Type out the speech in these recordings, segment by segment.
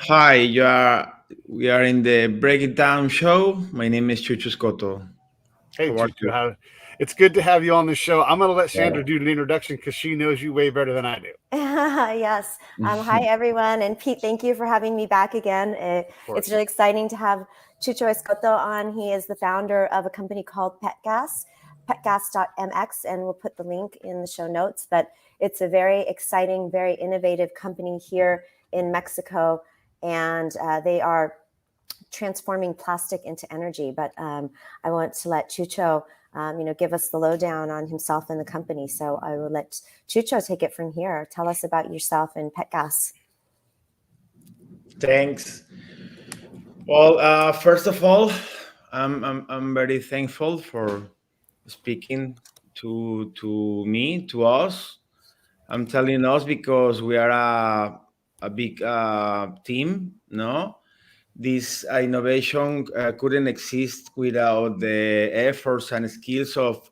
Hi, we are in the Break It Down show. My name is Chucho Escoto. Hey, How are Chucho, you? it's good to have you on the show. I'm going to let Yeah. Sandra do an introduction because she knows you way better than I do. Yes. Hi, everyone. And Pete, thank you for having me back again. Of It's course. really exciting to have Chucho Escoto on. He is the founder of a company called petgas.mx, and we'll put the link in the show notes. But it's a very exciting, very innovative company here in Mexico, and they are transforming plastic into energy. But I want to let Chucho give us the lowdown on himself and the company. So I will let Chucho take it from here. Tell us about yourself and PetGas. Thanks. Well, first of all, I'm very thankful for speaking to us. I'm telling us because we are a big team. No, this innovation couldn't exist without the efforts and skills of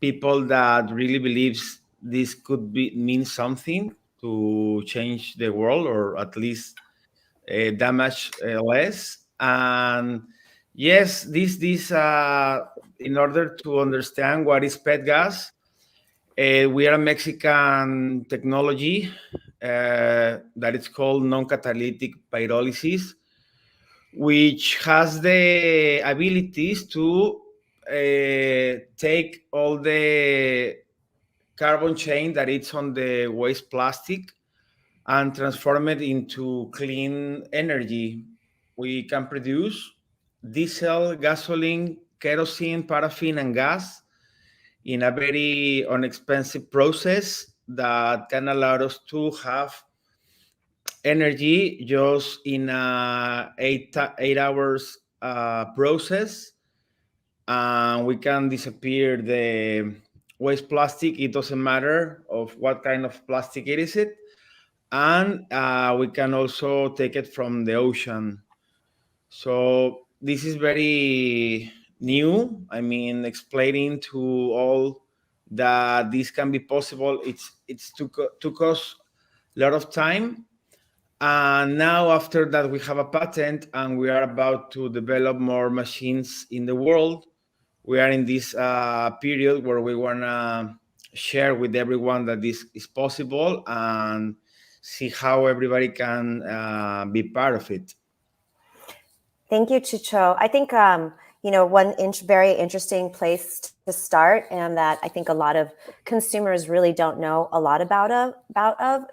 people that really believes this could be mean something to change the world, or at least damage less. And yes, this in order to understand what is pet gas, we are a Mexican technology that is called non-catalytic pyrolysis, which has the abilities to take all the carbon chain that it's on the waste plastic and transform it into clean energy. We can produce diesel, gasoline, kerosene, paraffin, and gas in a very inexpensive process that can allow us to have energy just in a 8 hours process, and we can disappear the waste plastic. It doesn't matter of what kind of plastic it is, and we can also take it from the ocean. So this is very new. I mean, explaining to all that this can be possible. It's took us a lot of time, and now after that we have a patent and we are about to develop more machines in the world. We are in this period where we want to share with everyone that this is possible and see how everybody can be part of it. Thank you, Chucho. I think, one very interesting place to start, and that I think a lot of consumers really don't know a lot about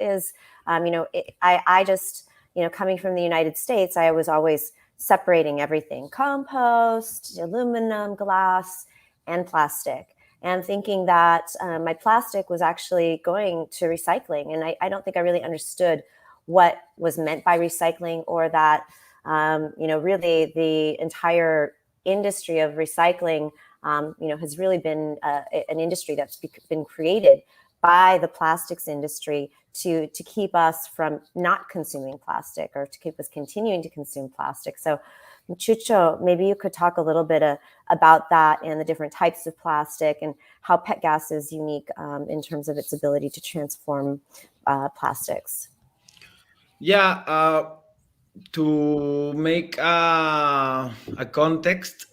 is, I just, coming from the United States, I was always separating everything: compost, aluminum, glass, and plastic, and thinking that my plastic was actually going to recycling. And I don't think I really understood what was meant by recycling, or that really the entire industry of recycling, has really been an industry that's been created by the plastics industry to keep us from not consuming plastic, or to keep us continuing to consume plastic. So, Chucho, maybe you could talk a little bit about that and the different types of plastic, and how PetGas is unique in terms of its ability to transform plastics. Yeah, to make a context,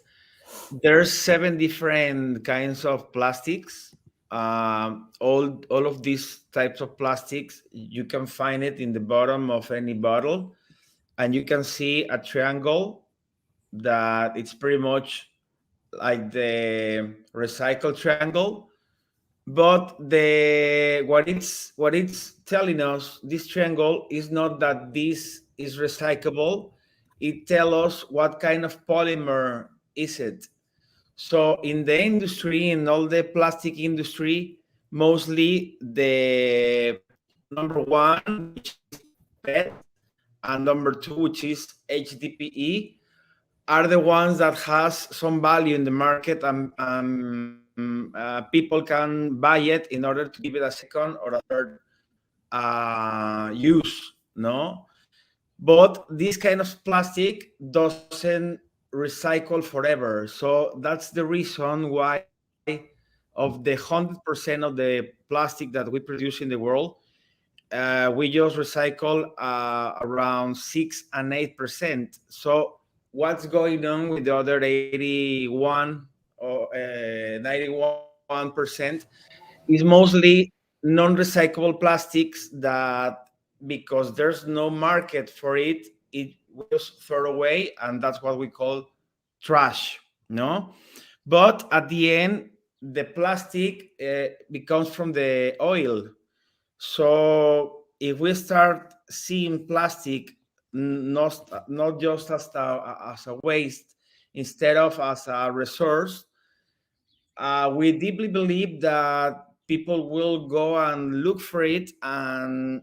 there's 7 different kinds of plastics. All of these types of plastics, you can find it in the bottom of any bottle, and you can see a triangle that it's pretty much like the recycle triangle. But the what it's telling us, this triangle, is not that this is recyclable. It tells us what kind of polymer is it. So in the industry, in all the plastic industry, mostly the number one, which is PET, and number two, which is HDPE, are the ones that has some value in the market, and people can buy it in order to give it a second or a third use. No, but this kind of plastic doesn't recycle forever. So that's the reason why, of the 100% of the plastic that we produce in the world, we just recycle around 6 and 8%. So what's going on with the other 81 or 91% is mostly non-recyclable plastics that, because there's no market for it, we just throw away, and that's what we call trash. No, but at the end, the plastic becomes from the oil. So if we start seeing plastic not just as a waste, instead of as a resource, we deeply believe that people will go and look for it and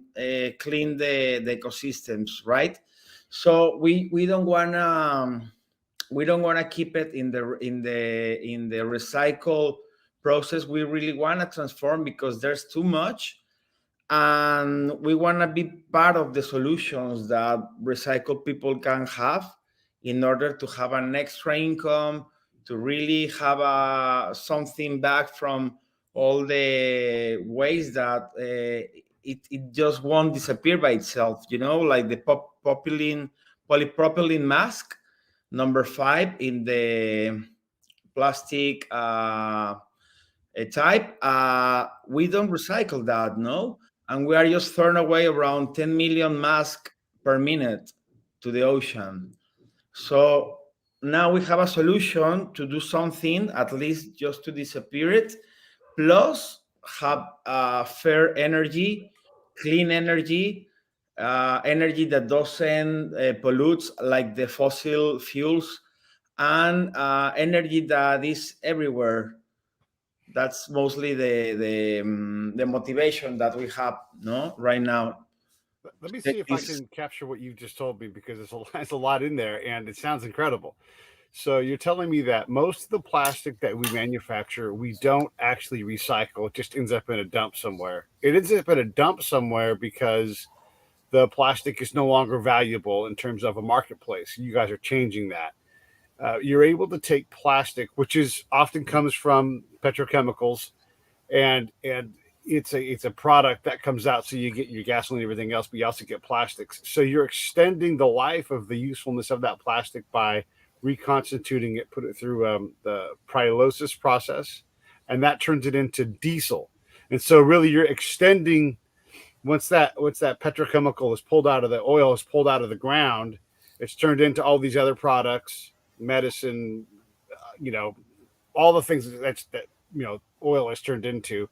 clean the ecosystems, right? So we don't wanna keep it in the recycle process. We really wanna transform, because there's too much, and we want to be part of the solutions that recycled people can have, in order to have an extra income, to really have something back from all the ways that it just won't disappear by itself, like the polypropylene mask number 5 in the plastic type. We don't recycle that, no, and we are just throwing away around 10 million masks per minute to the ocean. So now we have a solution to do something, at least just to disappear it, plus have fair energy, clean energy, energy that doesn't pollute like the fossil fuels, and energy that is everywhere. That's mostly the motivation that we have, no, right now. Let me see if I It's, can capture what you just told me, because there's a lot in there and it sounds incredible. So you're telling me that most of the plastic that we manufacture, we don't actually recycle. It just ends up in a dump somewhere. It ends up in a dump somewhere because the plastic is no longer valuable in terms of a marketplace. You guys are changing that. You're able to take plastic, which is often comes from petrochemicals, and it's a product that comes out, so you get your gasoline and everything else, but you also get plastics. So you're extending the life of the usefulness of that plastic by reconstituting it, put it through the pyrolysis process, and that turns it into diesel. And so really you're extending, once that petrochemical is pulled out of the oil, is pulled out of the ground, it's turned into all these other products, medicine, all the things that oil is turned into,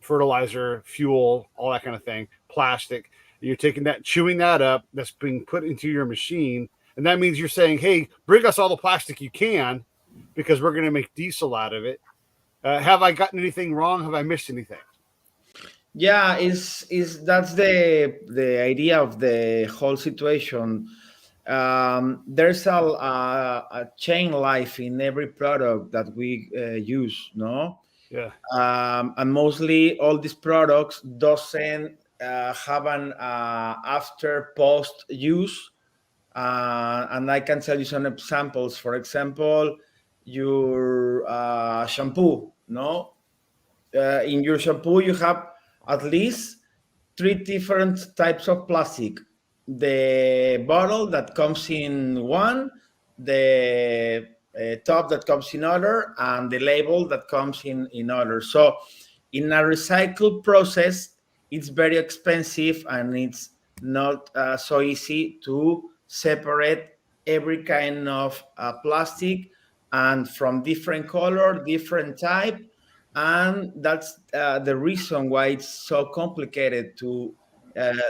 fertilizer, fuel, all that kind of thing, plastic. You're taking that, chewing that up, that's being put into your machine, and that means you're saying, "Hey, bring us all the plastic you can, because we're going to make diesel out of it." Have I gotten anything wrong? Have I missed anything? yeah, is that's the idea of the whole situation. There's a chain life in every product that we use, no, Yeah. and mostly all these products doesn't have an after post use. And I can tell you some examples. For example, your shampoo, no, in your shampoo you have at least 3 different types of plastic: the bottle that comes in one, the top that comes in other, and the label that comes in other. So in a recycle process, it's very expensive, and it's not so easy to separate every kind of plastic, and from different color, different type. And that's the reason why it's so complicated to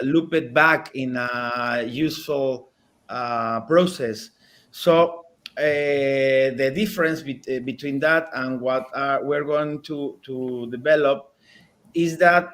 loop it back in a useful process. So the difference between that and what we're going to develop is that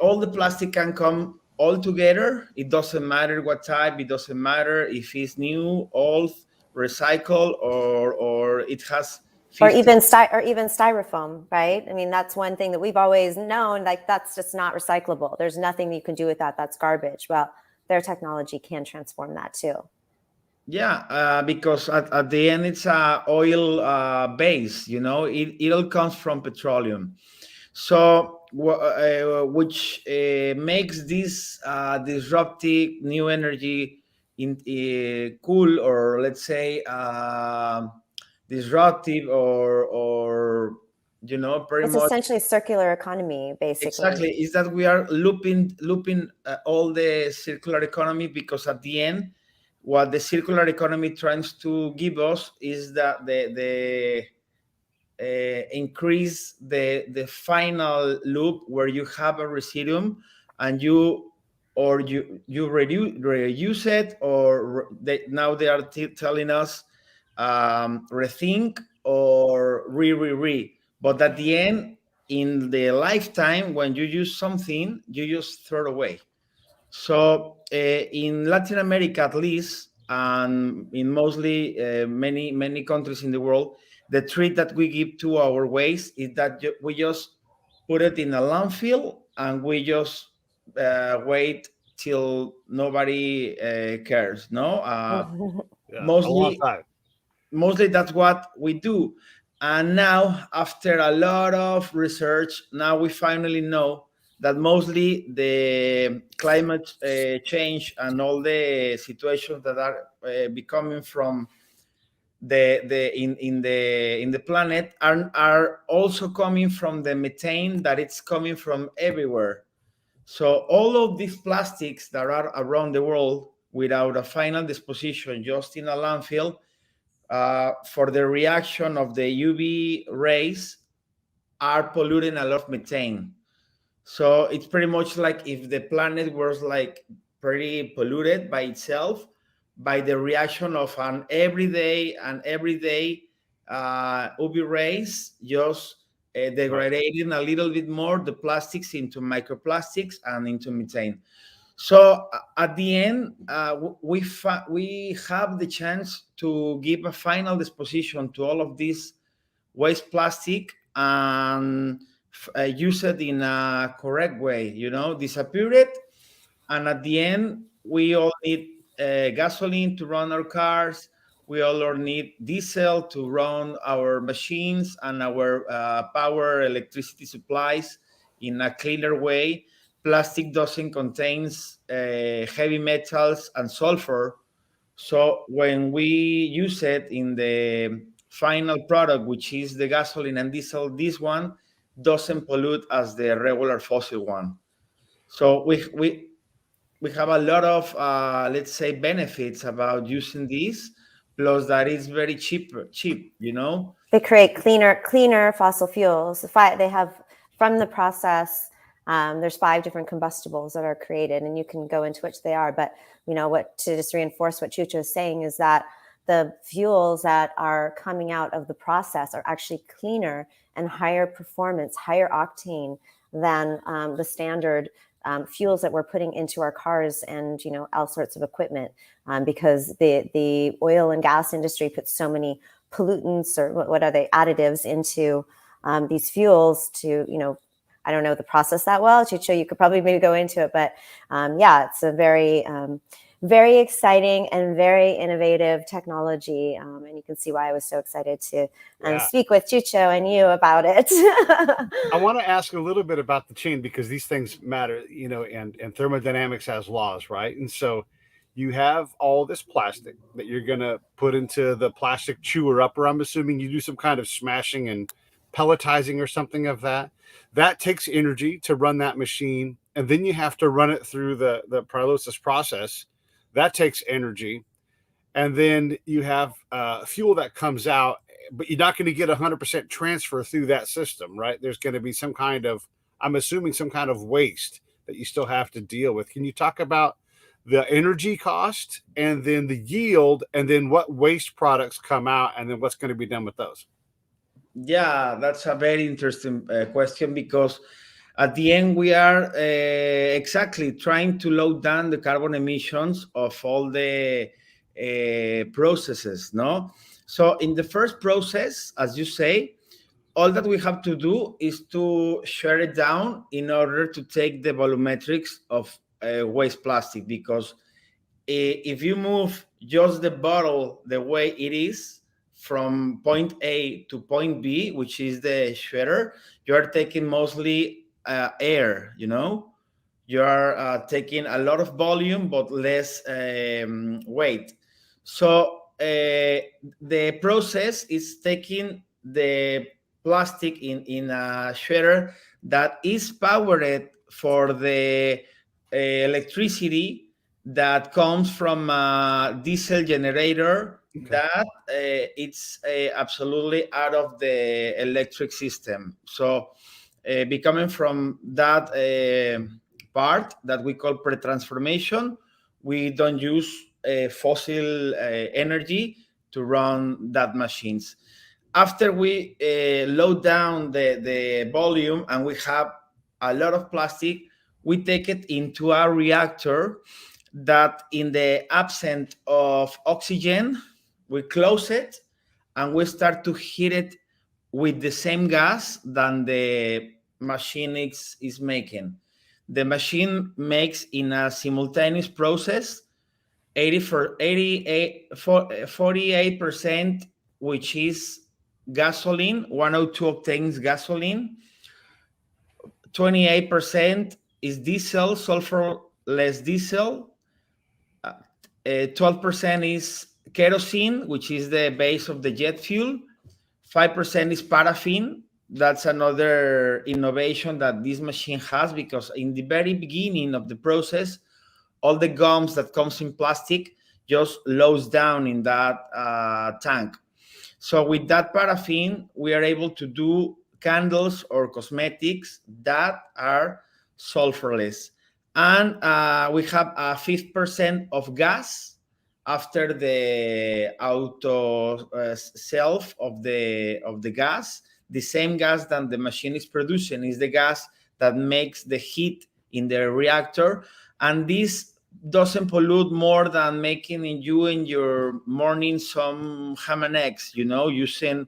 all the plastic can come all together. It doesn't matter what type. It doesn't matter if it's new, old, recycle, or it has Or 50. even styrofoam, right? I mean, that's one thing that we've always known, like that's just not recyclable. There's nothing you can do with that. That's garbage. Well, their technology can transform that too. Yeah, because at the end it's a oil base. It all comes from petroleum. So which makes this disruptive new energy in cool, or let's say disruptive, or pretty It's much essentially circular economy, basically. exactly, is that we are looping all the circular economy, because at the end, what the circular economy tries to give us is that the increase the final loop, where you have a residuum, and you reuse it, or now they are telling us rethink, or re. But at the end, in the lifetime, when you use something, you just throw it away. So in Latin America, at least, and in mostly many countries in the world, the treat that we give to our waste is that we just put it in a landfill, and we just wait till nobody cares. No, Yeah, a long mostly time. mostly that's what we do. And now, after a lot of research, now we finally know that mostly the climate change and all the situations that are becoming from the planet are also coming from the methane that it's coming from everywhere. So all of these plastics that are around the world, without a final disposition, just in a landfill, for the reaction of the UV rays, are polluting a lot of methane. So it's pretty much like if the planet was like pretty polluted by itself, by the reaction of an everyday UV rays, just Right. degrading a little bit more the plastics into microplastics and into methane. So at the end, we have the chance to give a final disposition to all of this waste plastic, and use it in a correct way. Disappear it, and at the end, we all need gasoline to run our cars. We all need diesel to run our machines and our power electricity supplies in a cleaner way. Plastic doesn't contains heavy metals and sulfur, so when we use it in the final product, which is the gasoline and diesel, this one doesn't pollute as the regular fossil one. So we have a lot of let's say benefits about using this, plus that is very cheap. They create cleaner fossil fuels. They have, from the process, there's 5 different combustibles that are created, and you can go into which they are. But what, to just reinforce what Chucho is saying, is that the fuels that are coming out of the process are actually cleaner and higher performance, higher octane than the standard fuels that we're putting into our cars and all sorts of equipment, because the oil and gas industry puts so many pollutants, or what are they, additives, into these fuels to I don't know the process that well. Chucho, you could probably maybe go into it, but yeah, it's a very exciting and very innovative technology, and you can see why I was so excited to Yeah. speak with Chucho and you about it. I want to ask a little bit about the chain, because these things matter, and thermodynamics has laws, right? And so you have all this plastic that you're going to put into the plastic chewer upper. I'm assuming you do some kind of smashing and pelletizing or something of that. That takes energy to run that machine. And then you have to run it through the pyrolysis process. That takes energy. And then you have fuel that comes out, but you're not going to get 100% transfer through that system, right? There's going to be some kind of, I'm assuming, some kind of waste that you still have to deal with. Can you talk about the energy cost, and then the yield, and then what waste products come out, and then what's going to be done with those? Yeah, that's a very interesting question, because at the end we are exactly trying to low down the carbon emissions of all the processes, no? So in the first process, as you say, all that we have to do is to share it down in order to take the volumetrics of waste plastic, because if you move just the bottle the way it is from point A to point B, which is the shredder, you are taking mostly air, you are taking a lot of volume but less weight. So the process is taking the plastic in a shredder that is powered for the electricity that comes from a diesel generator Okay. that it's absolutely out of the electric system. So becoming from that part that we call pre-transformation, we don't use fossil energy to run that machines. After we load down the volume and we have a lot of plastic, we take it into a reactor that, in the absence of oxygen, we close it and we start to heat it with the same gas than the machine is making. The machine makes in a simultaneous process 48%, which is gasoline, 102 octanes gasoline. 28% is diesel, sulfurless diesel. 12% is kerosene, which is the base of the jet fuel. 5% is paraffin. That's another innovation that this machine has, because in the very beginning of the process, all the gums that comes in plastic just loads down in that tank. So with that paraffin, we are able to do candles or cosmetics that are sulfurless. And we have a 5% of gas after the auto self of the gas. The same gas that the machine is producing is the gas that makes the heat in the reactor. And this doesn't pollute more than making you in your morning some ham and eggs, using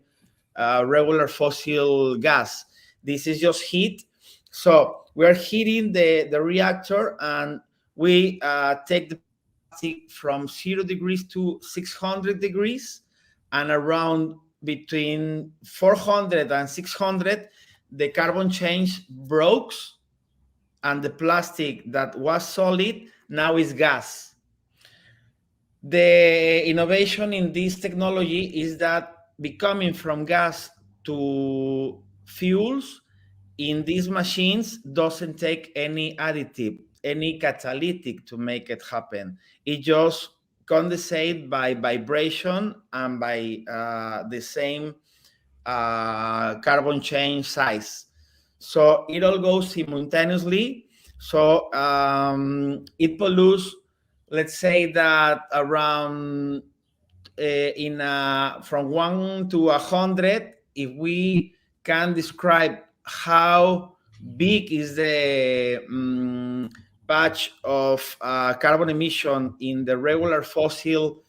regular fossil gas. This is just heat. So we are heating the reactor, and we take the plastic from 0 degrees to 600 degrees, and around between 400 and 600, the carbon change breaks, and the plastic that was solid now is gas. The innovation in this technology is that becoming from gas to fuels in these machines doesn't take any additive, any catalytic to make it happen. It just condensates by vibration and by the same carbon change size. So it all goes simultaneously. So it pollutes, let's say that around from 1 to 100, if we can describe how big is the patch of carbon emission in the regular fossil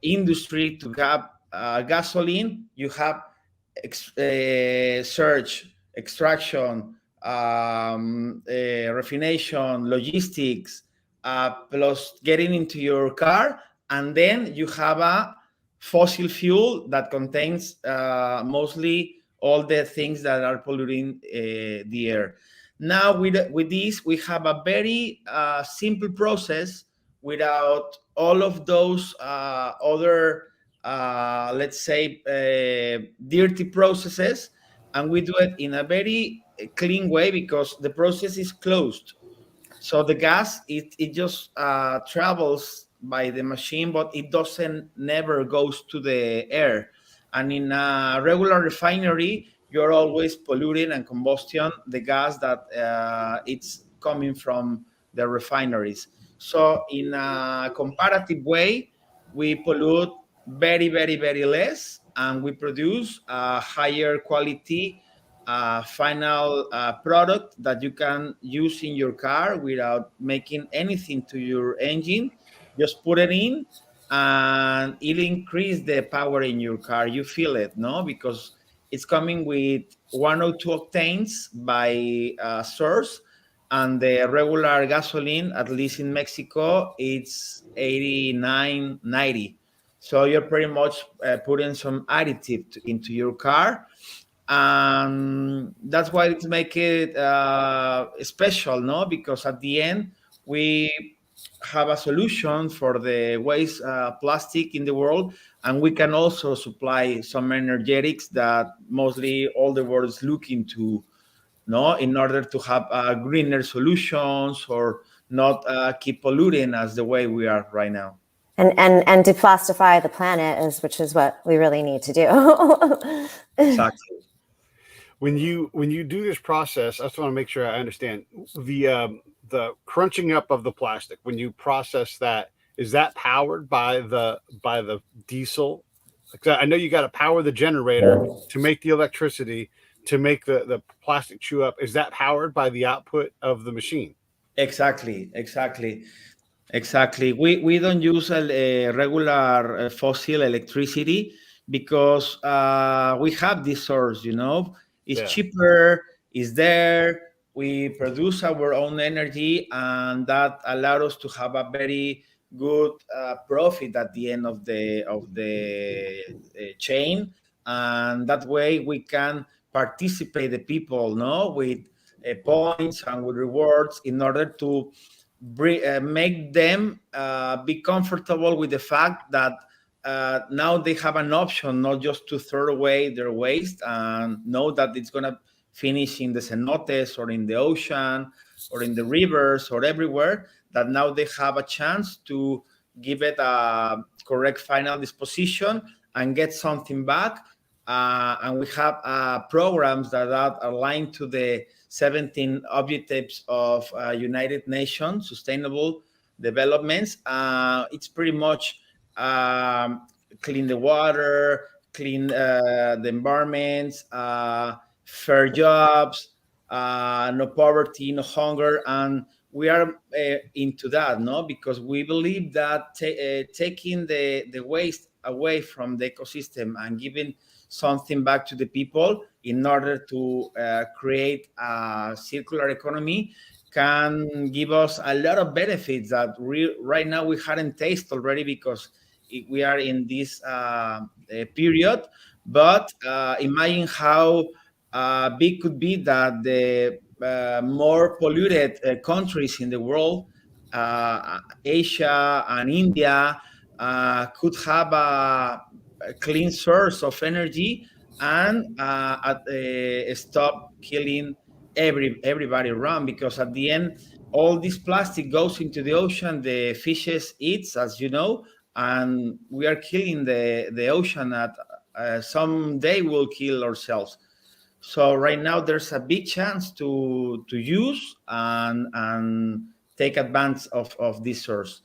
industry to have gasoline, you have search, extraction, refination, logistics, plus getting into your car, and then you have a fossil fuel that contains mostly all the things that are polluting the air. Now, with this, we have a very simple process without all of those other, let's say, dirty processes, and we do it in a very clean way because the process is closed. So the gas, it just travels by the machine, but it doesn't never goes to the air. And in a regular refinery, you're always polluting and combustion the gas that it's coming from the refineries. So in a comparative way, we pollute very, very, very less, and we produce a higher quality final product that you can use in your car without making anything to your engine. Just put it in, and it'll increase the power in your car. You feel it, no? Because it's coming with 102 octanes by source, and the regular gasoline, at least in Mexico, it's 89, 90. So you're pretty much putting some additive into your car. and that's why it's make it special, no? Because at the end we have a solution for the waste plastic in the world, and we can also supply some energetics that mostly all the world is looking to, no, in order to have greener solutions or not keep polluting as the way we are right now. And deplastify the planet which is what we really need to do. Exactly. When you do this process, I just want to make sure I understand the crunching up of the plastic. When you process that, is that powered by the diesel? I know you got to power the generator to make the electricity to make the plastic chew up. Is that powered by the output of the machine? Exactly, exactly. Exactly. We don't use a regular fossil electricity because we have this source, you know, it's Yeah. cheaper, it's there. We produce our own energy, and that allows us to have a very good profit at the end of the chain, and that way we can participate the people, no, with points and with rewards in order to make them be comfortable with the fact that now they have an option not just to throw away their waste and know that it's going to finish in the cenotes or in the ocean or in the rivers or everywhere, that now they have a chance to give it a correct final disposition and get something back. And we have programs that are aligned to the 17 objectives of United Nations Sustainable Developments. It's pretty much clean the water, clean the environments, fair jobs, no poverty, no hunger, and we are into that, no? Because we believe that taking the waste away from the ecosystem and giving something back to the people in order to create a circular economy can give us a lot of benefits that right now we hadn't tasted already because we are in this period. But imagine how big could be that the more polluted countries in the world, Asia and India, could have a clean source of energy and stop killing everybody around, because at the end all this plastic goes into the ocean, the fishes eats, as you know, and we are killing the ocean that someday we'll kill ourselves. So right now there's a big chance to use and take advantage of this source.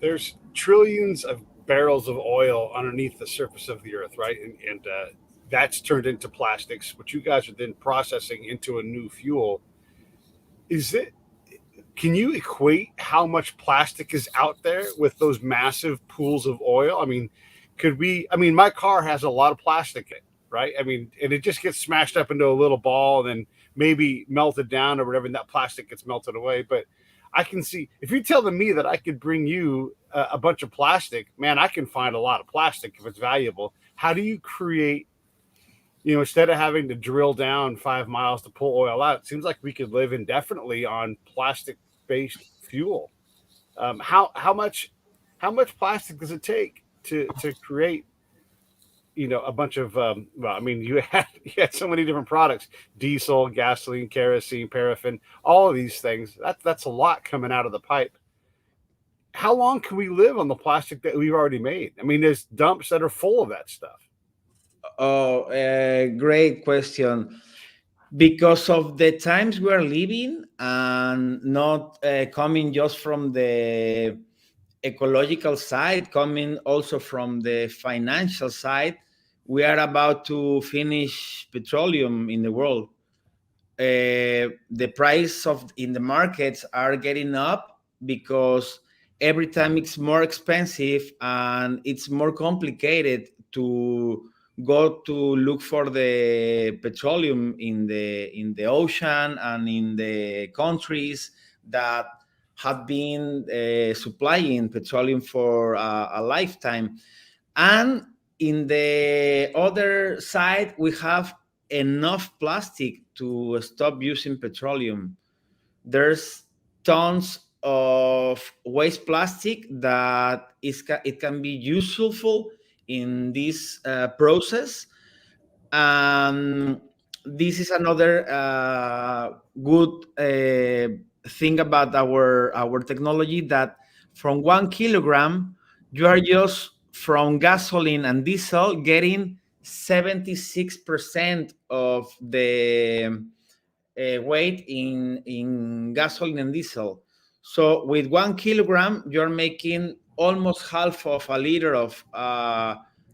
There's trillions of barrels of oil underneath the surface of the earth, right? And that's turned into plastics, which you guys are then processing into a new fuel. Is it? Can you equate how much plastic is out there with those massive pools of oil? I mean, could we? I mean, my car has a lot of plastic in it, right? I mean, and it just gets smashed up into a little ball and then maybe melted down or whatever, and that plastic gets melted away. But I can see, if you're telling me that I could bring you a bunch of plastic, man, I can find a lot of plastic if it's valuable. How do you create, instead of having to drill down 5 miles to pull oil out, it seems like we could live indefinitely on plastic-based fuel. How much plastic does it take to create a bunch of well, I mean, you had so many different products: diesel, gasoline, kerosene, paraffin, all of these things. That's a lot coming out of the pipe. How long can we live on the plastic that we've already made? I mean, there's dumps that are full of that stuff. Oh, great question. Because of the times we are living and not coming just from the ecological side, coming also from the financial side, we are about to finish petroleum in the world. The price of in the markets are getting up because every time it's more expensive and it's more complicated to go to look for the petroleum in the ocean and in the countries that have been supplying petroleum for a lifetime. And in the other side, we have enough plastic to stop using petroleum. There's tons of waste plastic that it can be useful in this process. And this is another good thing about our technology, that from 1 kilogram, you are just from gasoline and diesel getting 76% of the weight in gasoline and diesel. So with 1 kilogram, you're making almost half of a liter of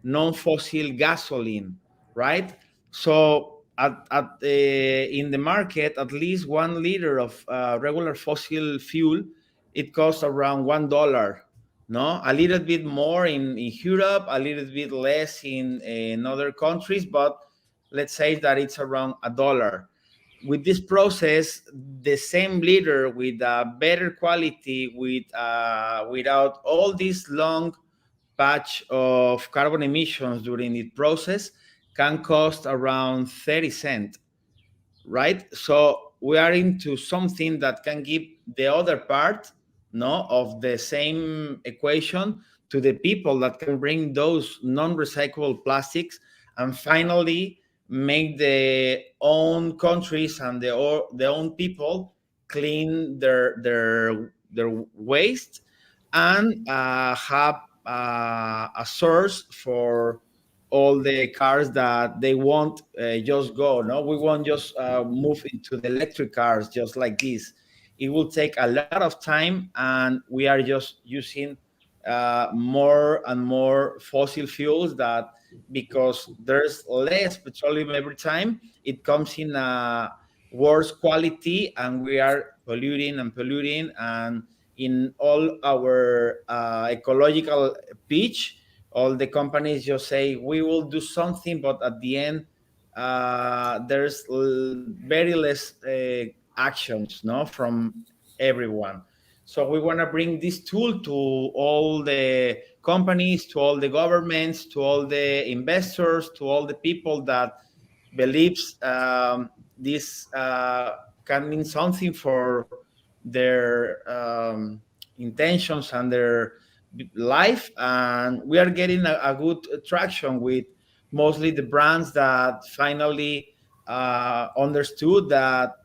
non-fossil gasoline, right? So in the market, at least 1 liter of regular fossil fuel, it costs around $1. No, a little bit more in Europe, a little bit less in other countries, but let's say that it's around $1. With this process, the same liter with a better quality, without all this long patch of carbon emissions during the process, can cost around 30 cents, right? So we are into something that can give the other part, no, of the same equation to the people that can bring those non-recyclable plastics, and finally make the own countries and the own people clean their waste, and have a source for all the cars that they won't just go. No, we won't just move into the electric cars just like this. It will take a lot of time, and we are just using more and more fossil fuels, that because there's less petroleum every time, it comes in a worse quality, and we are polluting. And in all our ecological pitch, all the companies just say we will do something, but at the end, there's very less actions, no, from everyone. So we want to bring this tool to all the companies, to all the governments, to all the investors, to all the people that believes this can mean something for their intentions and their life. And we are getting a good traction with mostly the brands that finally understood that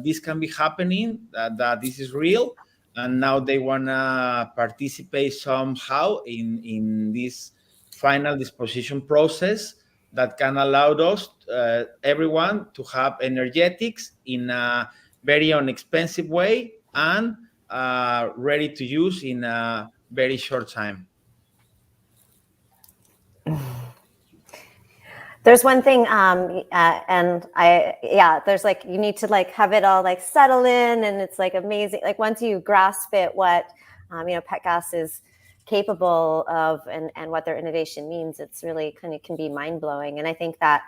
this can be happening, that this is real, and now they want to participate somehow in this final disposition process that can allow us, everyone, to have energetics in a very inexpensive way, and ready to use in a very short time. There's one thing, there's like, you need to like have it all like settle in, and it's like amazing. Like once you grasp it, what, petgas is capable of, and what their innovation means, it's really kind of can be mind blowing. And I think that,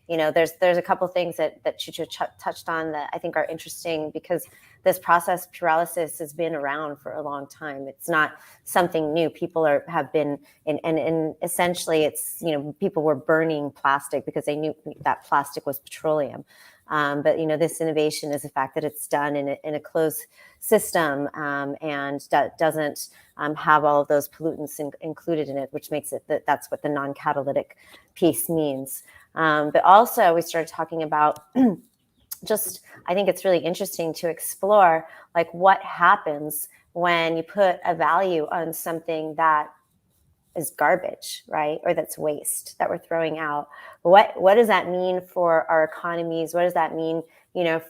there's a couple things that Chucho touched on that I think are interesting, because this process, pyrolysis, has been around for a long time. It's not something new. People have been, and essentially it's, people were burning plastic because they knew that plastic was petroleum. But this innovation is the fact that it's done in a closed system, and that doesn't have all of those pollutants included in it, which makes it that's what the non-catalytic piece means. But also we started talking about just, I think it's really interesting to explore like what happens when you put a value on something that is garbage, right? Or that's waste that we're throwing out. What does that mean for our economies? What does that mean,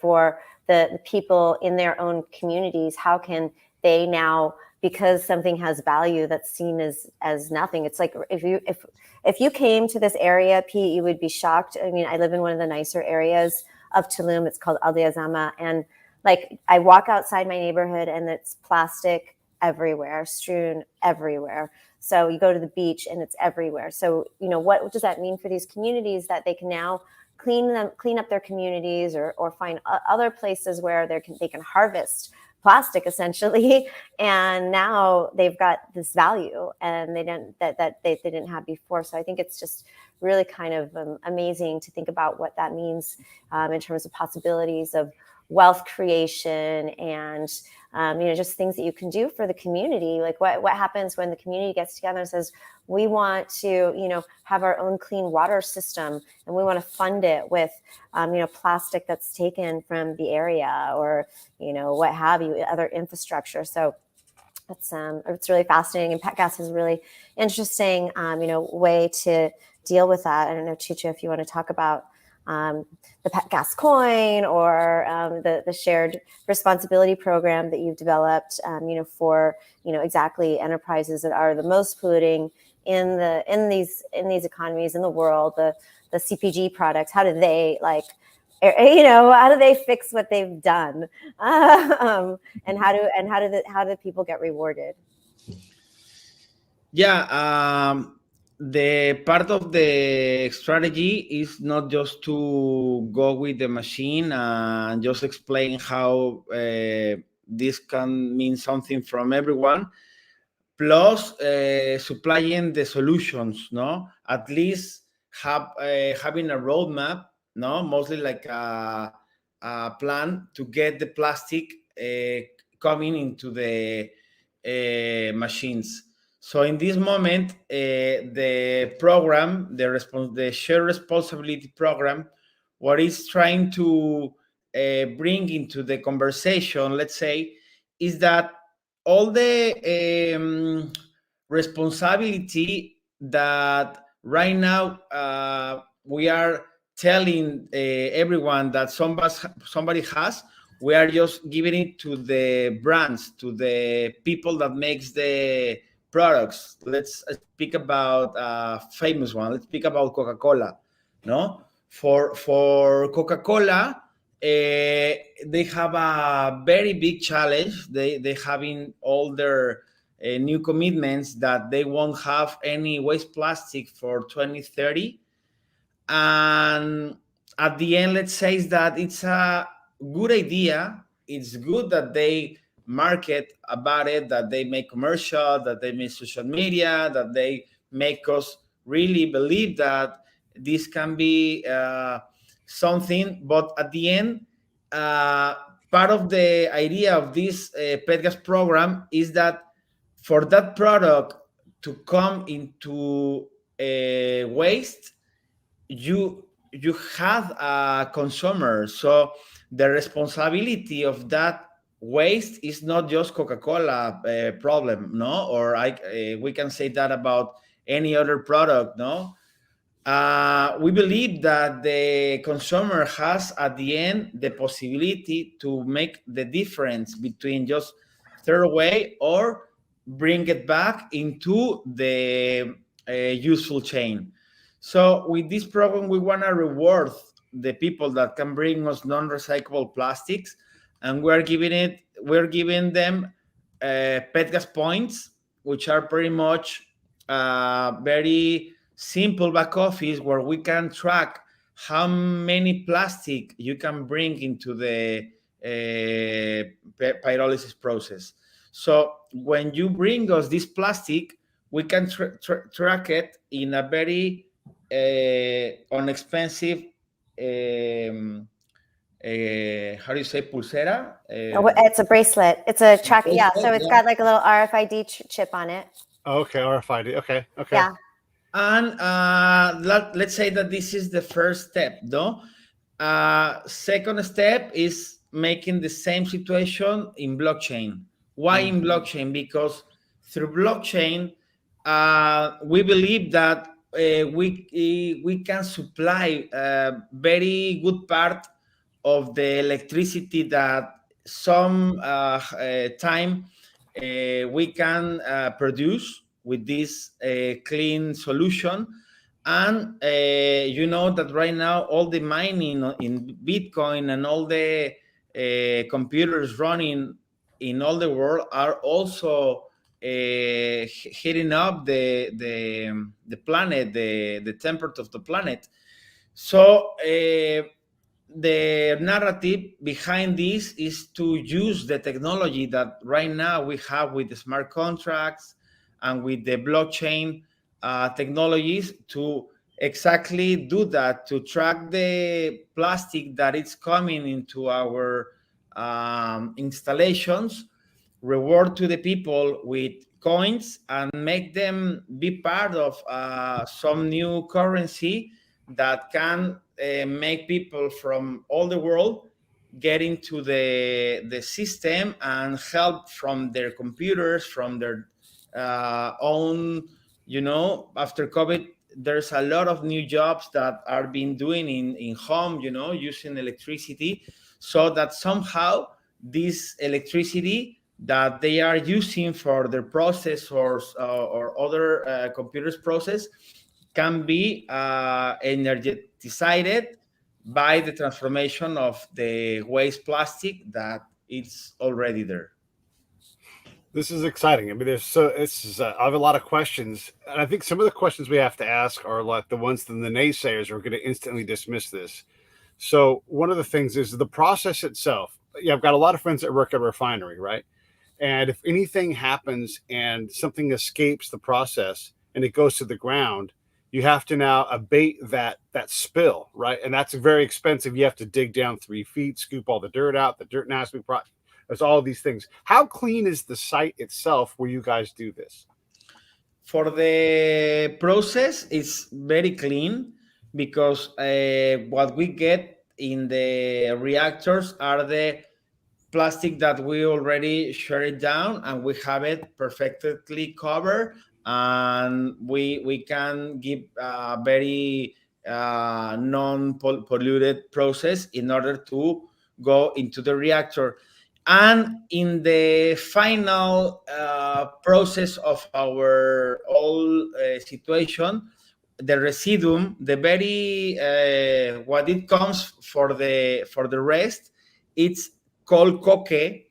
for the people in their own communities? How can they now, because something has value that's seen as nothing? It's like if you came to this area, Pete, you would be shocked. I mean, I live in one of the nicer areas of Tulum. It's called Aldea Zama, and like I walk outside my neighborhood and it's plastic everywhere, strewn everywhere. So you go to the beach and it's everywhere. So, what does that mean for these communities, that they can now clean up their communities, or find other places where they can harvest plastic essentially, and now they've got this value and they didn't have before. So I think it's just really kind of amazing to think about what that means in terms of possibilities of wealth creation and just things that you can do for the community. Like what happens when the community gets together and says, we want to have our own clean water system, and we want to fund it with plastic that's taken from the area, or what have you, other infrastructure. So it's really fascinating, and petgas is a really interesting way to deal with that. I don't know, Chucho, if you want to talk about the petgas coin or the shared responsibility program that you've developed, for exactly enterprises that are the most polluting in these economies in the world, the CPG products. How do they how do they fix what they've done, and how do people get rewarded? Yeah, the part of the strategy is not just to go with the machine and just explain how this can mean something from everyone, plus supplying the solutions, no? At least having a roadmap, no? Mostly like a plan to get the plastic coming into the machines. So in this moment, the program, the shared responsibility program, what is trying to bring into the conversation, let's say, is that all the responsibility that right now we are telling everyone that somebody has, we are just giving it to the brands, to the people that makes the products. Let's speak about a famous one. Let's speak about Coca-Cola. No, for Coca-Cola, they have a very big challenge. They having all their new commitments that they won't have any waste plastic for 2030. And at the end, let's say that it's a good idea. It's good that they market about it, that they make commercial, that they make social media, that they make us really believe that this can be something. But at the end, uh, part of the idea of this petgas program is that for that product to come into waste, you have a consumer. So the responsibility of that waste is not just Coca-Cola problem, no? Or we can say that about any other product, no? We believe that the consumer has at the end the possibility to make the difference between just throw away or bring it back into the useful chain. So with this program, we want to reward the people that can bring us non-recyclable plastics, and we're giving them petgas points, which are pretty much very simple back office where we can track how many plastic you can bring into the pyrolysis process. So when you bring us this plastic, we can track it in a very inexpensive, how do you say, pulsera? It's a bracelet. It's a track. Yeah. So it's got like a little RFID chip on it. Okay, RFID. Okay. Yeah. And let's say that this is the first step, no? Second step is making the same situation in blockchain. Why in blockchain? Because through blockchain, we believe that we can supply a very good part of the electricity that some time we can produce with this clean solution. And you know that right now all the mining in Bitcoin and all the computers running in all the world are also heating up the planet, the temperature of the planet. So the narrative behind this is to use the technology that right now we have with the smart contracts and with the blockchain technologies to exactly do that, to track the plastic that is coming into our installations, reward to the people with coins, and make them be part of some new currency that can make people from all the world get into the system and help from their computers, from their own, after COVID, there's a lot of new jobs that are being doing in home, using electricity, so that somehow this electricity that they are using for their process or other computers process can be energetized by the transformation of the waste plastic that it's already there. This is exciting. I mean, I have a lot of questions, and I think some of the questions we have to ask are like the ones that the naysayers are going to instantly dismiss this. So one of the things is the process itself. Yeah, I've got a lot of friends that work at a refinery, right? And if anything happens and something escapes the process and it goes to the ground, you have to now abate that spill, right? And that's very expensive. You have to dig down 3 feet, scoop all the dirt out. The dirt now has to be brought. There's all these things. How clean is the site itself where you guys do this? For the process, it's very clean because what we get in the reactors are the plastic that we already shut it down, and we have it perfectly covered, and we can give a very non-polluted process in order to go into the reactor. And in the final process of our whole situation, the residuum, the very what it comes for the rest, it's called coque,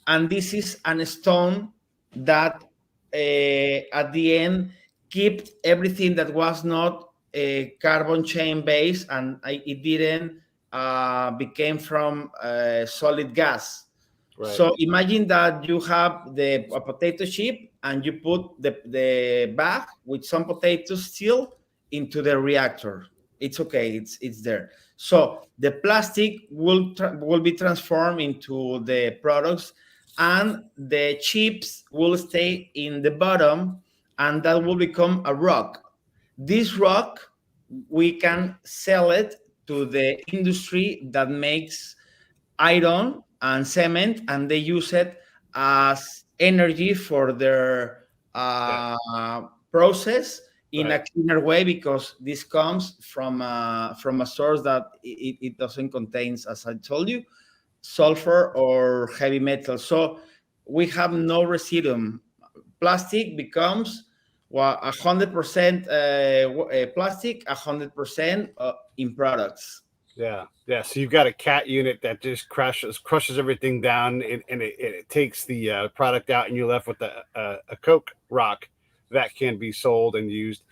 and this is an stone that at the end kept everything that was not carbon chain based, and it didn't became from solid gas. Right. So imagine that you have a potato chip and you put the bag with some potatoes still into the reactor. It's okay, it's there. So the plastic will be transformed into the products, and the chips will stay in the bottom, and that will become a rock. This rock, we can sell it to the industry that makes iron and cement, and they use it as energy for their process in a cleaner way, because this comes from a source that it doesn't contain, as I told you, sulfur or heavy metal. So we have no residuum. Plastic becomes 100% plastic, 100% in products. Yeah. So you've got a cat unit that just crushes everything down, and it takes the product out, and you're left with a coke rock that can be sold and used.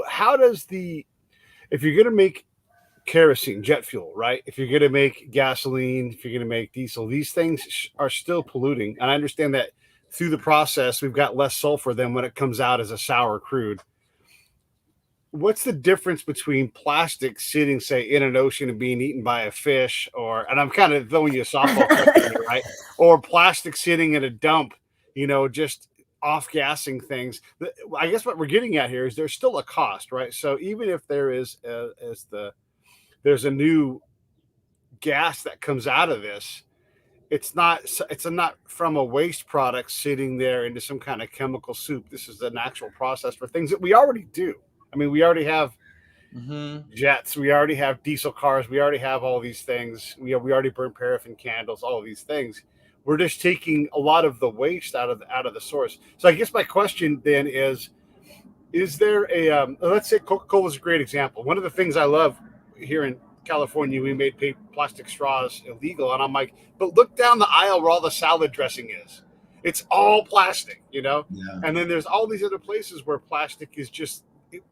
How does if you're going to make kerosene, jet fuel, right? If you're going to make gasoline, if you're going to make diesel, these things are still polluting. And I understand that through the process, we've got less sulfur than when it comes out as a sour crude. What's the difference between plastic sitting, say, in an ocean and being eaten by a fish, and I'm kind of throwing you a softball question here, right? Or plastic sitting in a dump, just off-gassing things. I guess what we're getting at here is there's still a cost, right? So even if there's a new gas that comes out of this, it's not from a waste product sitting there into some kind of chemical soup. This is an actual process for things that we already do. I mean, we already have jets, we already have diesel cars, we already have all these things. We already burn paraffin candles, all of these things. We're just taking a lot of the waste out of the source. So I guess my question then is there let's say Coca-Cola is a great example. One of the things I love here in California, we made plastic straws illegal, and I'm like, but look down the aisle where all the salad dressing is. It's all plastic, Yeah. And then there's all these other places where plastic is just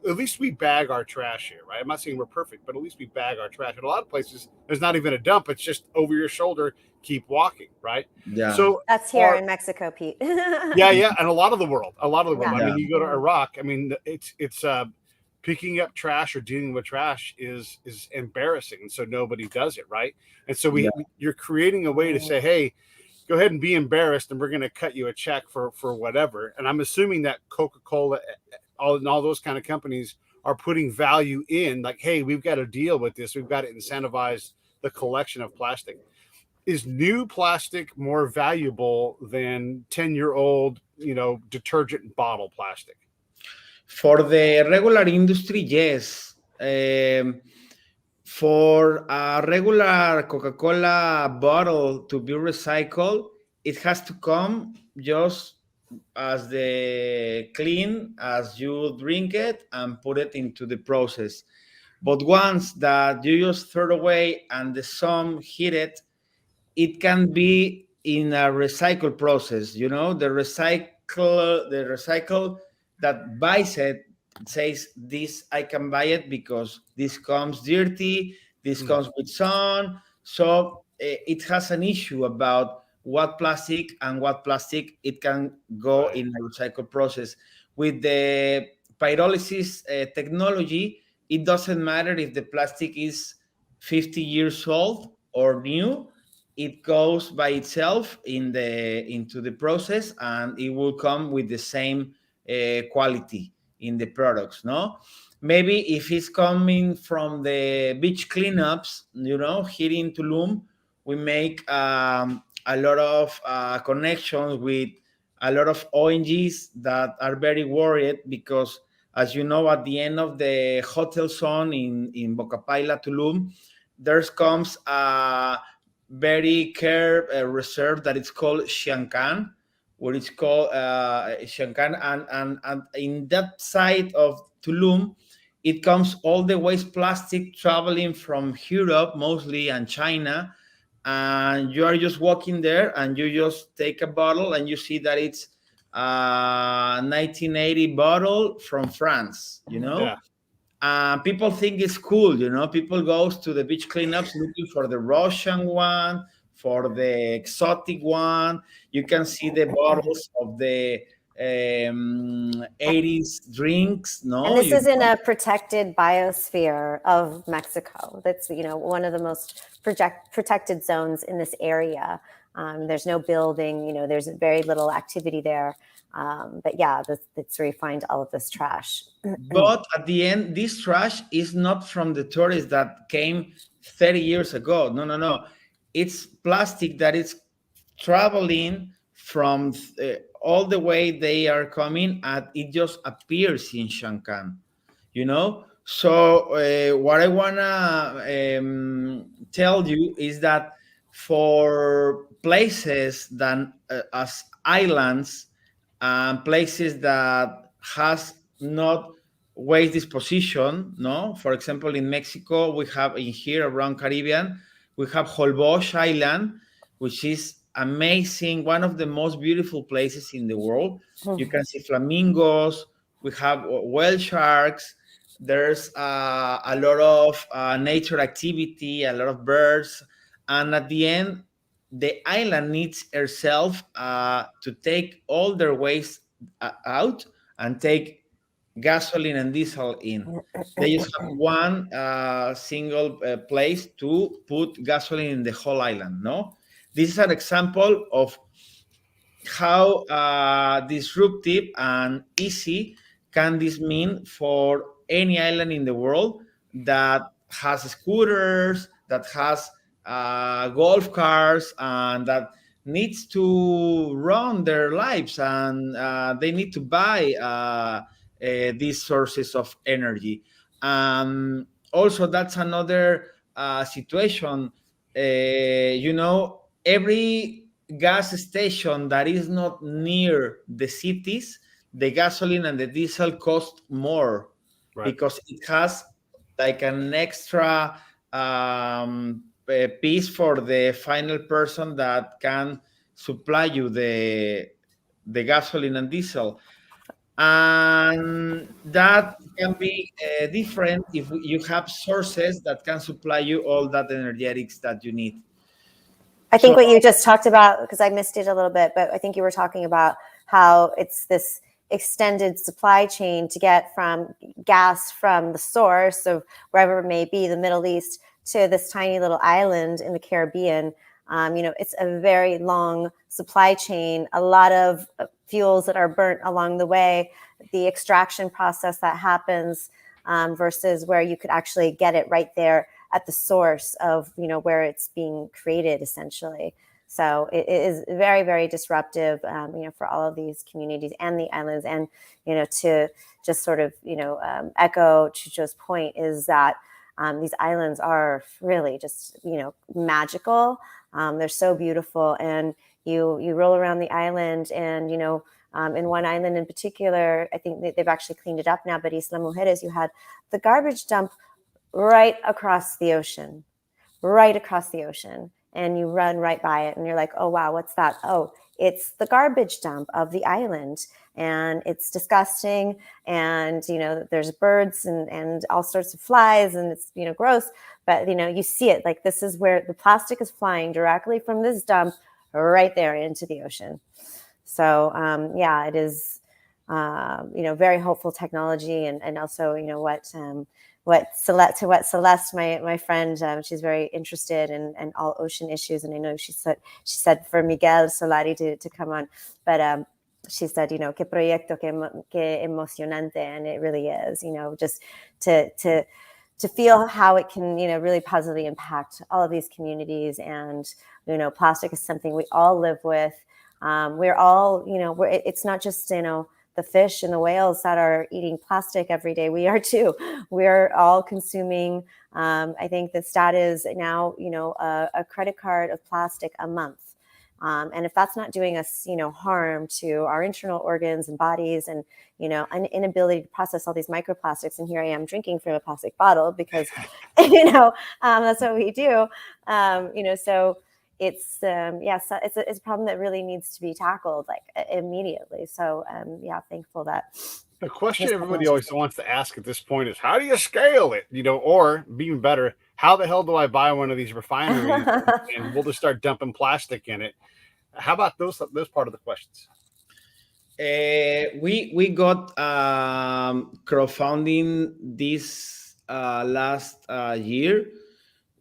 at least we bag our trash here, right? I'm not saying we're perfect, but at least we bag our trash. In a lot of places, there's not even a dump; it's just over your shoulder. Keep walking, right? Yeah. So, That's here in Mexico, Pete. yeah, and a lot of the world, Yeah. I mean, you go to Yeah. Iraq. I mean, it's picking up trash or dealing with trash is embarrassing, and so nobody does it, right? And so Yeah. you're creating a way to say, hey, go ahead and be embarrassed, and we're going to cut you a check for whatever. And I'm assuming that Coca-Cola, all those kind of companies are putting value in, like, hey, we've got to deal with this. We've got to incentivize the collection of plastic. Is new plastic more valuable than 10-year-old, detergent bottle plastic? For the regular industry, yes. For a regular Coca-Cola bottle to be recycled, it has to come just as the clean as you drink it and put it into the process. But once that you just throw it away and the sun hit it, it can be in a recycle process. The recycle that buys it says this, I can buy it because this comes dirty, this comes with sun. So it has an issue about what plastic it can go Right. in a recycle process. With the pyrolysis technology, it doesn't matter if the plastic is 50 years old or new. It goes by itself into the process, and it will come with the same quality in the products. No, maybe if it's coming from the beach cleanups, here in Tulum, we make a lot of connections with a lot of ONGs that are very worried because, as you know, at the end of the hotel zone in Bocapaila, Tulum, there comes a very care reserve that it's called Shankan, where it's called Shankan, and in that side of Tulum, it comes all the waste plastic traveling from Europe mostly and China, and you are just walking there and you just take a bottle and you see that it's a 1980 bottle from France. Yeah. People think it's cool. People goes to the beach cleanups looking for the Russian one, for the exotic one. You can see the bottles of the 80s drinks. And No, this is in a protected biosphere of Mexico. That's, one of the most protected zones in this area. There's no building, there's very little activity there. But yeah, that's where you find all of this trash. But at the end, this trash is not from the tourists that came 30 years ago. No, no, no. It's plastic that is traveling from all the way they are coming, and it just appears in Shankan. So what I wanna tell you is that for places that as islands, places that has not waste disposition, no. For example, in Mexico, we have in here around Caribbean, we have Holbox Island, which is amazing, one of the most beautiful places in the world. You can see flamingos. We have whale sharks. There's a lot of nature activity, a lot of birds, and at the end, the island needs herself to take all their waste out and take gasoline and diesel in. They just have one single place to put gasoline in the whole island. No, this is an example of how disruptive and easy can this mean for any island in the world that has scooters, that has golf cars, and that needs to run their lives, and they need to buy these sources of energy. Also, that's another situation. Every gas station that is not near the cities, the gasoline and the diesel cost more, Right. because it has like an extra piece for the final person that can supply you the gasoline and diesel. and that can be different if you have sources that can supply you all that energetics that you need. I think So what you just talked about, because I missed it a little bit, but I think you were talking about how it's this extended supply chain to get from gas from the source of wherever it may be, the Middle East, to this tiny little island in the Caribbean. It's a very long supply chain, a lot of fuels that are burnt along the way, the extraction process that happens versus where you could actually get it right there at the source of where it's being created, essentially. So it is very, very disruptive, for all of these communities and the islands. And to just sort of echo Chucho's point is that these islands are really just magical. They're so beautiful, and you roll around the island, and in one island in particular, I think they've actually cleaned it up now, but Isla Mujeres, you had the garbage dump right across the ocean, and you run right by it and you're like, oh wow, what's that? Oh, it's the garbage dump of the island, and it's disgusting, and there's birds and all sorts of flies, and it's gross, but you see it, like, this is where the plastic is flying directly from this dump right there into the ocean. So yeah, it is very hopeful technology, and also what Celeste, my friend, she's very interested in all ocean issues, and I know she said for Miguel Solari to come on, but she said, que proyecto, que emocionante, and it really is, just to feel how it can really positively impact all of these communities. And plastic is something we all live with. We're all it's not just the fish and the whales that are eating plastic every day. We are too. We're all consuming. I think the stat is now, a credit card of plastic a month. And if that's not doing us, harm to our internal organs and bodies, and, an inability to process all these microplastics. And here I am drinking from a plastic bottle because, that's what we do. So it's it's a problem that really needs to be tackled immediately. So thankful that the question everybody always wants to ask at this point is, how do you scale it? Or even better, how the hell do I buy one of these refineries and we'll just start dumping plastic in it? How about those part of the questions? We got crowdfunding this last year.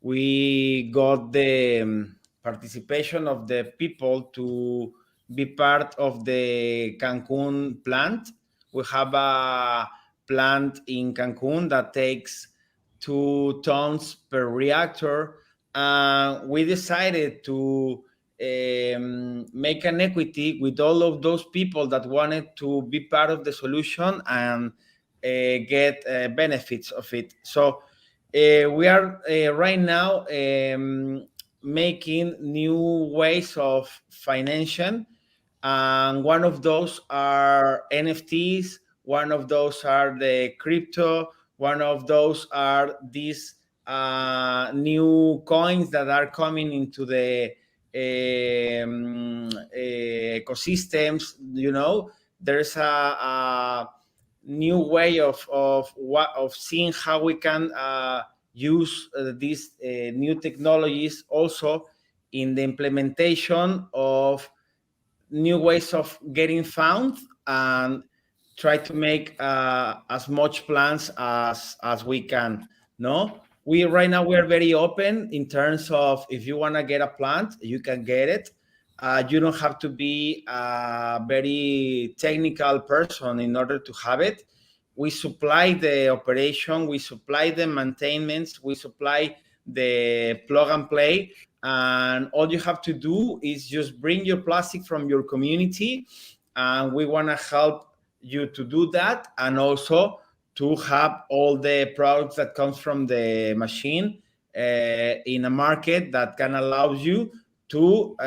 We got the participation of the people to be part of the Cancun plant. We have a plant in Cancun that takes 2 tons per reactor. We decided to make an equity with all of those people that wanted to be part of the solution and get benefits of it. So we are right now making new ways of financing, and one of those are NFTs, one of those are the crypto, one of those are these new coins that are coming into the ecosystems. There's a new way of seeing how we can use these new technologies also in the implementation of new ways of getting found, and try to make as much plans as we can. We right now we're very open in terms of, if you want to get a plant, you can get it. You don't have to be a very technical person in order to have it. We supply the operation, we supply the maintenance, we supply the plug and play, and all you have to do is just bring your plastic from your community, and we want to help you to do that, and also to have all the products that comes from the machine in a market that can allow you to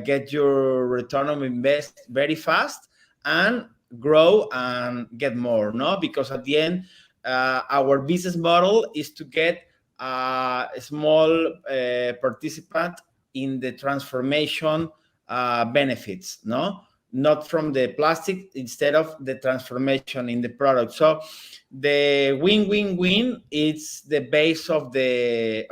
get your return on invest very fast and grow and get more. Because at the end, our business model is to get a small participant in the transformation benefits. not from the plastic, instead of the transformation in the product. So the win-win-win is the base of the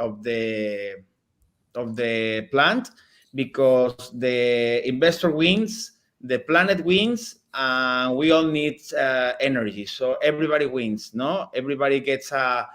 plant, because the investor wins, the planet wins, and we all need energy. So everybody wins, no? Everybody gets a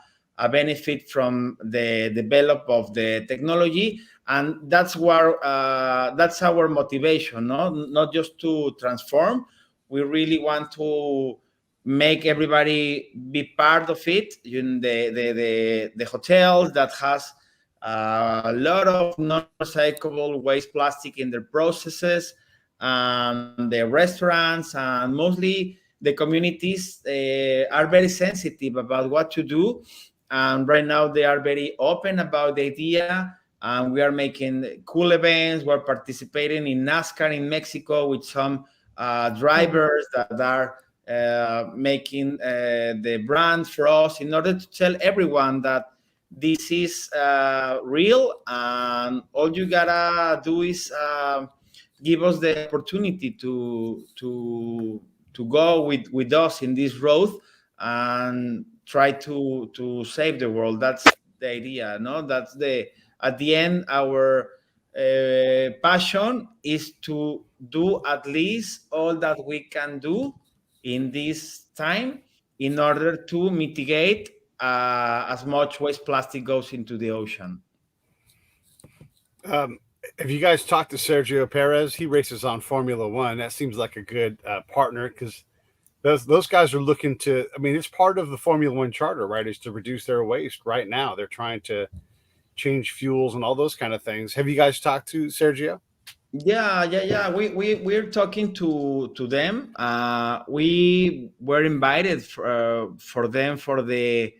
benefit from the develop of the technology, and that's that's our motivation, no? Not just to transform. We really want to make everybody be part of it. You know, the hotels that has a lot of non-recyclable waste plastic in their processes, and the restaurants, and mostly the communities are very sensitive about what to do. And right now they are very open about the idea, and we are making cool events. We're participating in NASCAR in Mexico with some drivers that are making the brand for us, in order to tell everyone that this is real, and all you gotta do is give us the opportunity to go with us in this road, and try to save the world. That's the idea, no? That's the At the end, our passion is to do at least all that we can do in this time, in order to mitigate as much waste plastic goes into the ocean. Have you guys talked to Sergio Perez? He races on Formula One. That seems like a good partner, because those guys are looking to. I mean, it's part of the Formula One charter, right? Is to reduce their waste. Right now, they're trying to change fuels and all those kind of things. Have you guys talked to Sergio? Yeah. We're talking to them. We were invited for them for the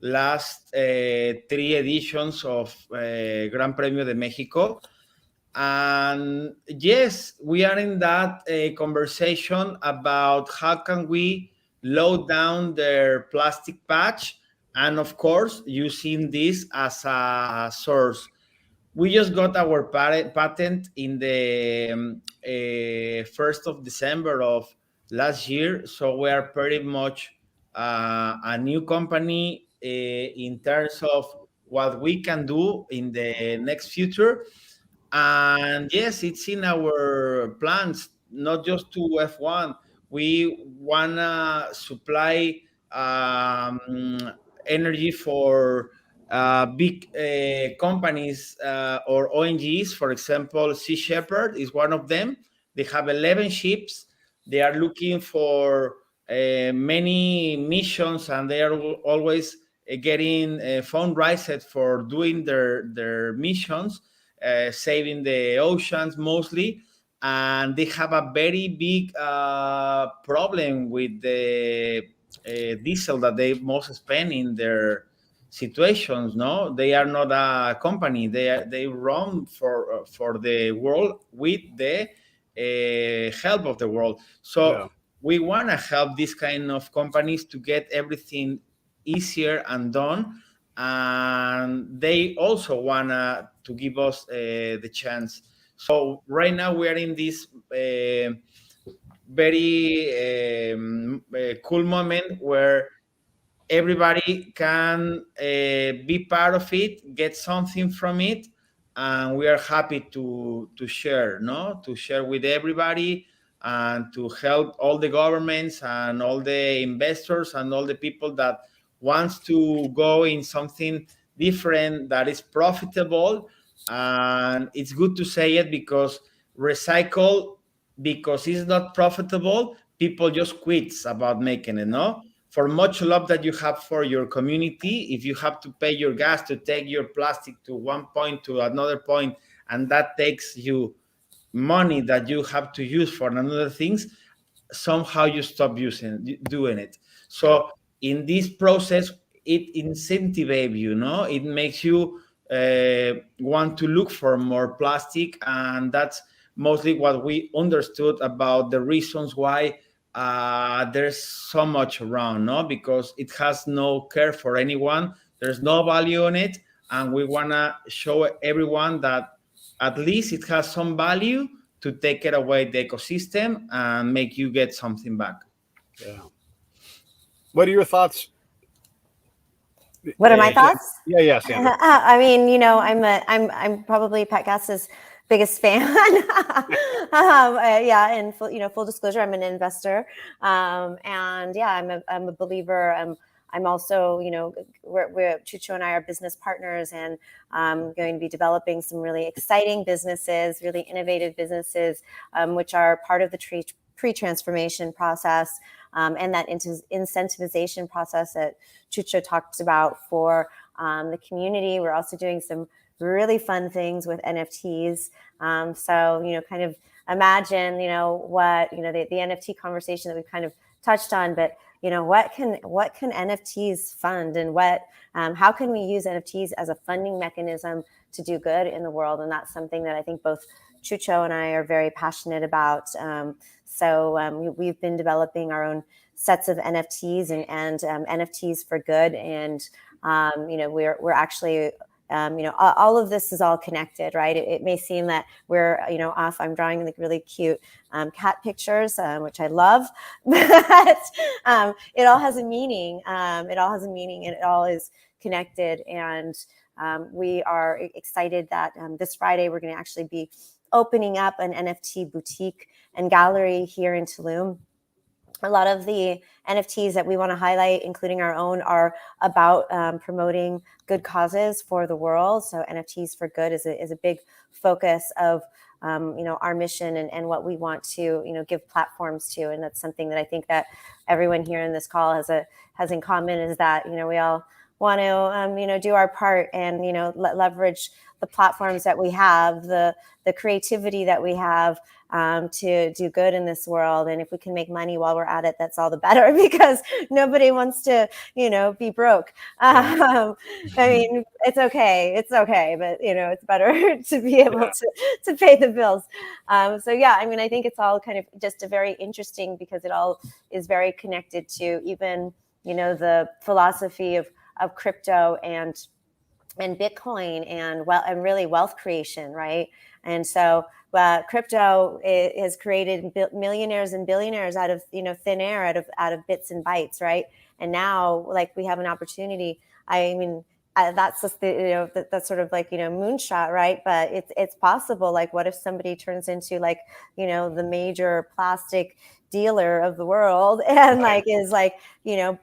last three editions of Gran Premio de Mexico. And yes, we are in that conversation about how can we load down their plastic patch, and of course using this as a source. We just got our patent in the 1st of December of last year, so we are pretty much a new company in terms of what we can do in the next future. And yes, it's in our plans, not just to F1. We want to supply energy for big companies or ONGs. For example, Sea Shepherd is one of them. They have 11 ships. They are looking for many missions, and they are always getting fundraised for doing their missions, saving the oceans mostly. And they have a very big problem with the diesel that they most spend in their situations. No, they are not a company. They run for the world with the help of the world. So Yeah. we want to help these kind of companies to get everything easier and done, and they also want to give us the chance. So right now we are in this very cool moment where everybody can be part of it, get something from it, and we are happy to share, no, to share with everybody, and to help all the governments and all the investors and all the people that wants to go in something different that is profitable. And it's good to say it, because recycle, because it's not profitable, people just quits about making it, no? For much love that you have for your community, if you have to pay your gas to take your plastic to one point to another point, and that takes you money that you have to use for another things, somehow you stop doing it. So in this process, it incentivizes you, no? It makes you want to look for more plastic, and that's mostly what we understood about the reasons why there's so much around, no? Because it has no care for anyone. There's no value in it, and we want to show everyone that at least it has some value to take it away the ecosystem and make you get something back. Yeah. What are your thoughts? What are my thoughts? Yeah, Sandra. I mean, I'm probably PetGas's biggest fan. Yeah, and full disclosure, I'm an investor, and yeah, I'm a believer. I'm also, we're Chucho and I are business partners, and I'm going to be developing some really exciting businesses, really innovative businesses, which are part of the pre-transformation process, and that incentivization process that Chucho talked about for the community. We're also doing some really fun things with NFTs. So, kind of imagine, what, the NFT conversation that we've kind of touched on, but, what can NFTs fund, and how can we use NFTs as a funding mechanism to do good in the world? And that's something that I think both Chucho and I are very passionate about. So we've been developing our own sets of NFTs and NFTs for good. And, we're actually, all of this is all connected, right? It may seem that we're, off. I'm drawing like really cute cat pictures, which I love, but it all has a meaning. It all has a meaning, and it all is connected. And we are excited that this Friday we're going to actually be opening up an NFT boutique and gallery here in Tulum. A lot of the NFTs that we want to highlight, including our own, are about promoting good causes for the world. So NFTs for good is a big focus of our mission and what we want to give platforms to. And that's something that I think that everyone here in this call has in common, is that we all want to do our part and leverage the platforms that we have, the creativity that we have, to do good in this world. And if we can make money while we're at it, that's all the better, because nobody wants to be broke. I mean, it's okay, but it's better to be able to pay the bills. So yeah, I mean, I think it's all kind of just a very interesting, because it all is very connected to even the philosophy of crypto and Bitcoin and really wealth creation, right? And so crypto has created millionaires and billionaires out of thin air, out of bits and bytes, right? And now, like, we have an opportunity. I mean, that's just that's sort of like moonshot, right? But it's possible. Like, what if somebody turns into like the major plastic dealer of the world and is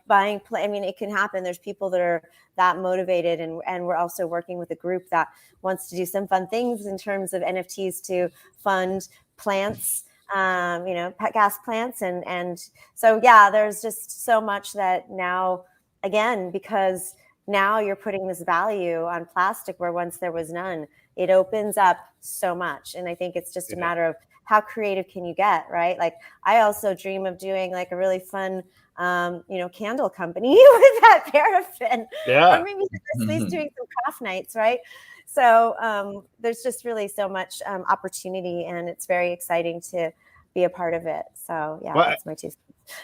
buying I mean, it can happen. There's people that are that motivated, and we're also working with a group that wants to do some fun things in terms of NFTs to fund plants, pet gas plants, and so yeah, there's just so much that now, again, because now you're putting this value on plastic where once there was none. It opens up so much, and I think it's just a matter of how creative can you get, right? Like, I also dream of doing like a really fun candle company with that paraffin, or maybe at least doing some craft nights, right? So there's just really so much opportunity, and it's very exciting to be a part of it. So yeah, that's my 2 cents.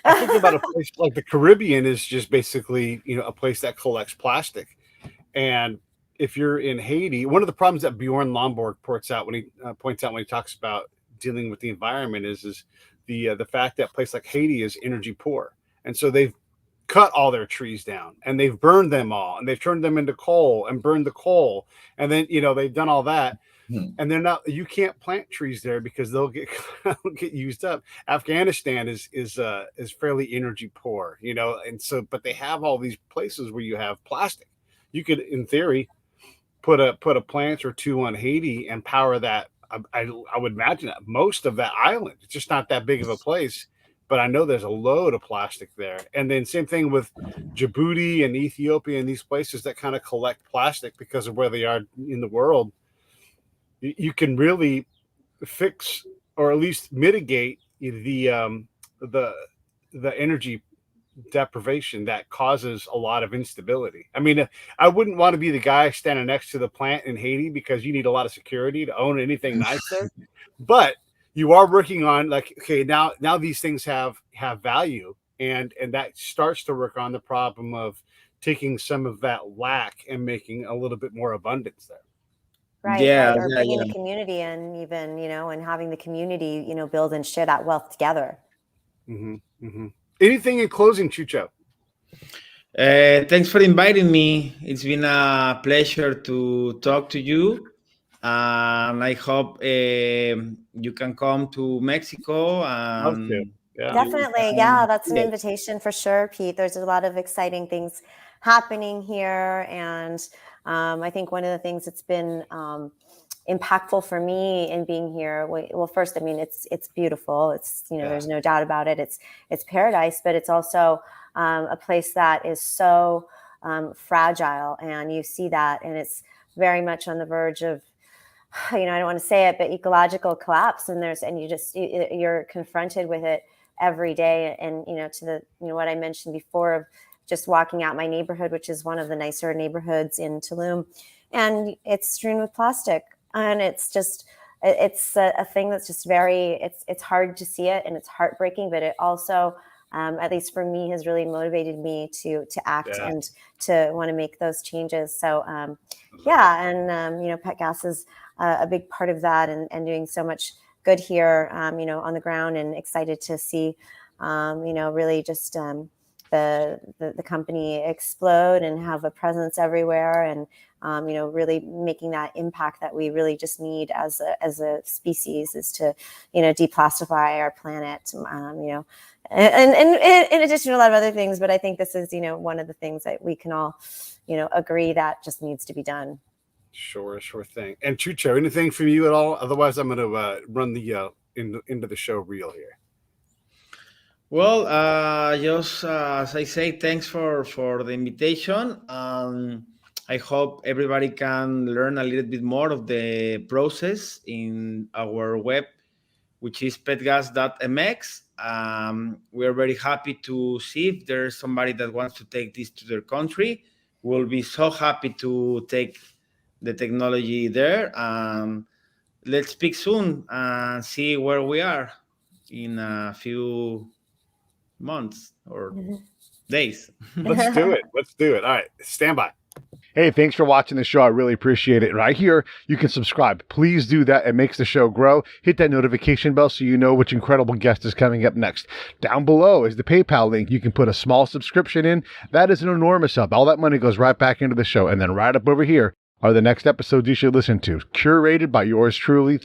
I think about a place like the Caribbean is just basically a place that collects plastic. And if you're in Haiti, one of the problems that Bjorn Lomborg points out when he talks about dealing with the environment is the fact that a place like Haiti is energy poor. And so they've cut all their trees down, and they've burned them all, and they've turned them into coal and burned the coal. And then, they've done all that. And they're not, you can't plant trees there because they'll get used up. Afghanistan is fairly energy poor, and so, but they have all these places where you have plastic. You could, in theory, put a plant or two on Haiti and power that. I would imagine that most of that island. It's just not that big of a place, but I know there's a load of plastic there. And then same thing with Djibouti and Ethiopia and these places that kind of collect plastic because of where they are in the world. You can really fix, or at least mitigate the energy deprivation that causes a lot of instability. I mean, I wouldn't want to be the guy standing next to the plant in Haiti, because you need a lot of security to own anything nice there. But you are working on, like, okay, now these things have value, and that starts to work on the problem of taking some of that lack and making a little bit more abundance there. Right, Yeah, right. Or yeah, bringing yeah. the community in even, and having the community, build and share that wealth together. Anything in closing, Chucho? Thanks for inviting me. It's been a pleasure to talk to you. And I hope you can come to Mexico Love to. and Yeah. you Definitely. Yeah, can. that's an Yeah. invitation for sure, Pete. There's a lot of exciting things happening here. And I think one of the things that's been impactful for me in being here, well, first, I mean, it's beautiful. It's, there's no doubt about it. It's paradise, but it's also a place that is so fragile. And you see that, and it's very much on the verge of, I don't want to say it, but ecological collapse. And you're confronted with it every day. And, to the, what I mentioned before of just walking out my neighborhood, which is one of the nicer neighborhoods in Tulum, and it's strewn with plastic. And it's just, it's a thing that's just it's hard to see it, and it's heartbreaking, but it also, at least for me, has really motivated me to act and to want to make those changes. So, and, petgas is a big part of that, and doing so much good here, on the ground, and excited to see, really just the company explode and have a presence everywhere, and really making that impact that we really just need as a species, is to deplastify our planet, and in addition to a lot of other things. But I think this is one of the things that we can all agree that just needs to be done. Sure thing. And Chucho, anything from you at all? Otherwise, I'm going to run the into the show reel here. Well, just as I say, thanks for the invitation. I hope everybody can learn a little bit more of the process in our web, which is petgas.mx. We are very happy to see if there's somebody that wants to take this to their country. We'll be so happy to take the technology there. Let's speak soon and see where we are in a few months or days. Let's do it. All right, stand by. Hey, thanks for watching the show. I really appreciate it. Right here, you can subscribe. Please do that. It makes the show grow. Hit that notification bell so you know which incredible guest is coming up next. Down below is the PayPal link. You can put a small subscription in. That is an enormous help. All that money goes right back into the show. And then right up over here are the next episodes you should listen to, curated by yours truly.